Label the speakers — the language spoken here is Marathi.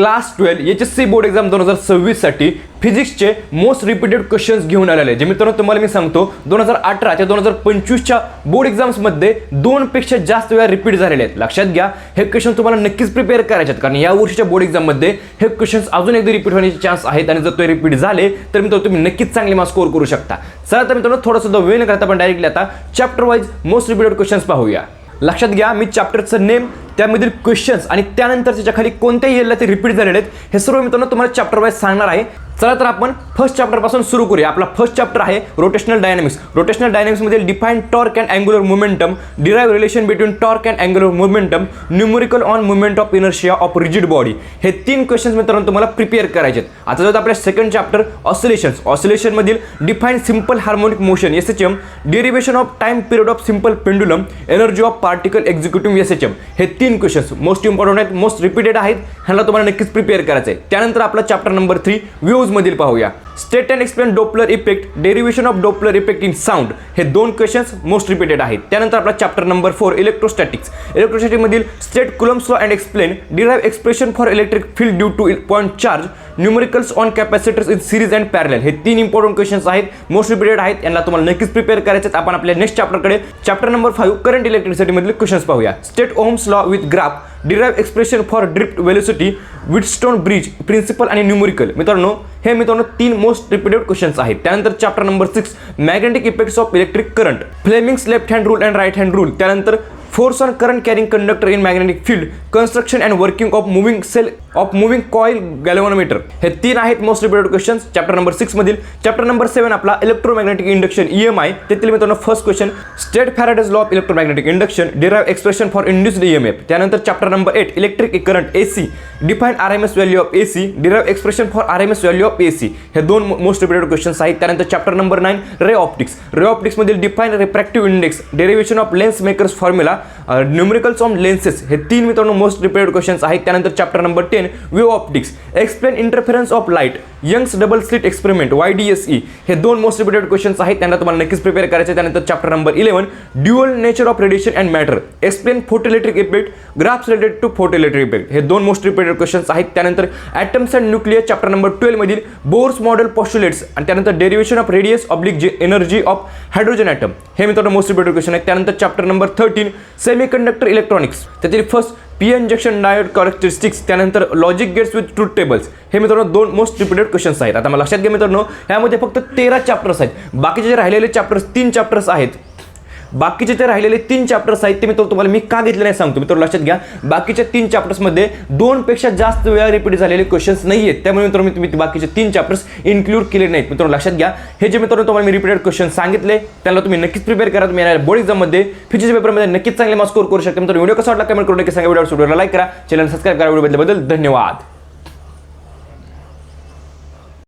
Speaker 1: क्लास 12 HSC बोर्ड एक्झाम 2026 साठी फिजिक्सचे मोस्ट रिपीटेड क्वेश्चन्स घेऊन आलेले. जे मित्रांनो तुम्हाला मी सांगतो 2018 ते 2025च्या बोर्ड एक्झाम्समध्ये 2 पेक्षा जास्त वेळा रिपीट झालेले आहेत. लक्षात घ्या, हे क्वेश्चन तुम्हाला नक्कीच प्रिपेअर करायचे आहेत, कारण या वर्षीच्या बोर्ड एक्झाममध्ये हे क्वेश्चन्स अजून एकदा रिपीट होण्याचे चान्स आहेत. आणि जर ते रिपीट झाले तर मित्रांनो तुम्ही नक्कीच चांगले मार्क्स स्कोर करू शकता. चला तर मित्रांनो थोडा सुद्धा वेळ न करता आपण डायरेक्टली आता chapter wise most repeated questions पाहूया. लक्षात घ्या, मी चॅप्टरचं नेम, त्यामधील क्वेश्चन्स आणि त्यानंतर त्याच्या खाली कोणत्याही एरियाला ते रिपीट झालेले आहेत हे सर्व मित्रांनो तुम्हाला चॅप्टर वाईज सांगणार आहे. चला तर आपण फर्स्ट चॅप्टर पासून सुरू करूया. आपला फर्स्ट चॅप्टर आहे रोटेशनल डायनॅमिक्स. रोटेशनल डायनॅमिक्स मध्ये define torque and angular momentum, derive relation between torque and angular momentum, numerical on movement of inertia of rigid body, हे 3 क्वेश्चन्स मित्रांनो तुम्हाला प्रिपेअर करायचे आहेत. आता जाऊया आपल्या सेकंड चॅप्टर ऑसिलेशन्स. ऑसिलेशन मधील define simple harmonic motion SHM, derivation of time period of simple pendulum, energy of particle executive SHM, हे 3 क्वेश्चन्स मोस्ट इम्पॉर्टंट आहेत, मोस्ट रिपीटेड आहेत. ह्याला तुम्हाला नक्कीच प्रिपेअर करायचं आहे. त्यानंतर आपला चॅप्टर नंबर 3 व्ह्यूज मधील पाहूया. State and explain Doppler effect, derivation of Doppler effect in sound, हे 2 क्वेश्चन्स मोस्ट रिपीटेड आहेत. त्यानंतर आपला चॅप्टर नंबर 4 इलेक्ट्रोस्टॅटिक्स. इलेक्ट्रोस्टॅटिक मधील state Coulomb's law and explain, derive expression for electric field due to point charge, numericals on capacitors in series and parallel, हे 3 इम्पॉर्टंट क्वेश्चन्स आहेत, मोस्ट रिपीटेड आहेत. यांना तुम्हाला नक्कीच प्रिपेअर करायचे आहेत. आपण आपल्या नेक्स्ट चॅप्टरकडे चॅप्टर नंबर 5 करंट इलेक्ट्रिसिटी मधील क्वेश्चन्स पाहूया. State Ohm's law with graph, derive expression for drift velocity, Wheatstone bridge principle आणि न्यूमेरिकल. मित्रांनो हे 3 मोस्ट रिपीटेड क्वेश्चन्स आहेत. त्यानंतर chapter number 6 magnetic effects of electric current, Fleming's left hand rule and right hand rule. त्यानंतर force on current carrying conductor in magnetic field, construction and working of moving cell of moving coil galvanometer, हे 3 आहेत most repeated questions chapter number 6 मधील. चॅप्टर नंबर 7 आपला इलेक्ट्रोमॅग्नेटिक इंडक्शन EMI. तेथील मित्रांनो first question state Faraday's law of electromagnetic induction, derive expression for induced EMF. त्यानंतर chapter number 8 electric current AC, define RMS value of AC, derive expression for RMS value of AC, हे 2 मोस्ट रिपीटेड क्वेश्चन्स आहेत. त्यानंतर chapter number 9 ray optics. Ray optics मधील define refractive index, derivation of lens maker's formula, numericals on lenses, हे 3 मित्रांनो मोस्ट रिपीटेड क्वेश्चन्स आहेत. त्यानंतर chapter number 10 wave optics, explain interference of light, Young's double slit experiment YDSE, हे 2 मोस्ट रिपीटेड क्वेश्चन्स आहेत. त्यांना तुम्हाला नक्कीच प्रिपेअर करायचे. त्यानंतर chapter number 11 dual nature of radiation and matter, explain photoelectric effect, graphs related to photoelectric effect, हे 2 मोस्ट रिपीटेड क्वेश्चन्स आहेत. त्यानंतर atoms and nuclear chapter number 12 मधील बोर्स मॉडेल पॉस्ट्युलेट्स आणि त्यानंतर derivation of radius oblique energy of hydrogen atom, हे मित्रांनो मोस्ट रिपीटेड क्वेश्चन आहेत. त्यानंतर चॅप्टर नंबर 13 सेमीकंडक्टर इलेक्ट्रॉनिक्स, त्यातील first PN junction diode characteristics, त्यानंतर logic gates with truth tables, हे मित्रांनो 2 मोस्ट रिपीटेड क्वेश्चन्स आहेत. आता मला लक्षात घ्या मित्रांनो, यामध्ये फक्त 13 चॅप्टर्स आहेत. बाकीचे जे राहिलेले चॅप्टर्स 3 चॅप्टर्स आहेत. बाकीचे ते राहिलेले 3 चॅप्टर्स आहेत ते मी तुम्हाला का घेतले नाही सांगतो. मित्रांनो लक्षात घ्या, बाकीच्या 3 चॅप्टर्समध्ये 2 पेक्षा जास्त वेळा रिपीट झालेले क्वेश्चन्स नाही आहेत. त्यामुळे मित्रांनो तुम्ही बाकीचे 3 चॅप्टर्स इन्क्लूड केले नाहीत. मित्रांनो लक्षात घ्या, हे जे मित्रांनो तुम्हाला मी रिपीटेड क्वेश्चन सांगितले त्याला तुम्ही नक्कीच प्रिपेअर करा. तुम्ही येणाऱ्या बोर्ड एक्झाममध्ये फिजिक्स पेपरमध्ये नक्कीच चांगले मार्क्स स्कोर करू शकता. मित्रांनो व्हिडिओ कसा वाटला कमेंट करून नक्की सांगा. व्हिडिओला लाईक करा, चॅनल सबस्क्राइब करा. व्हिडिओ बद्दल धन्यवाद.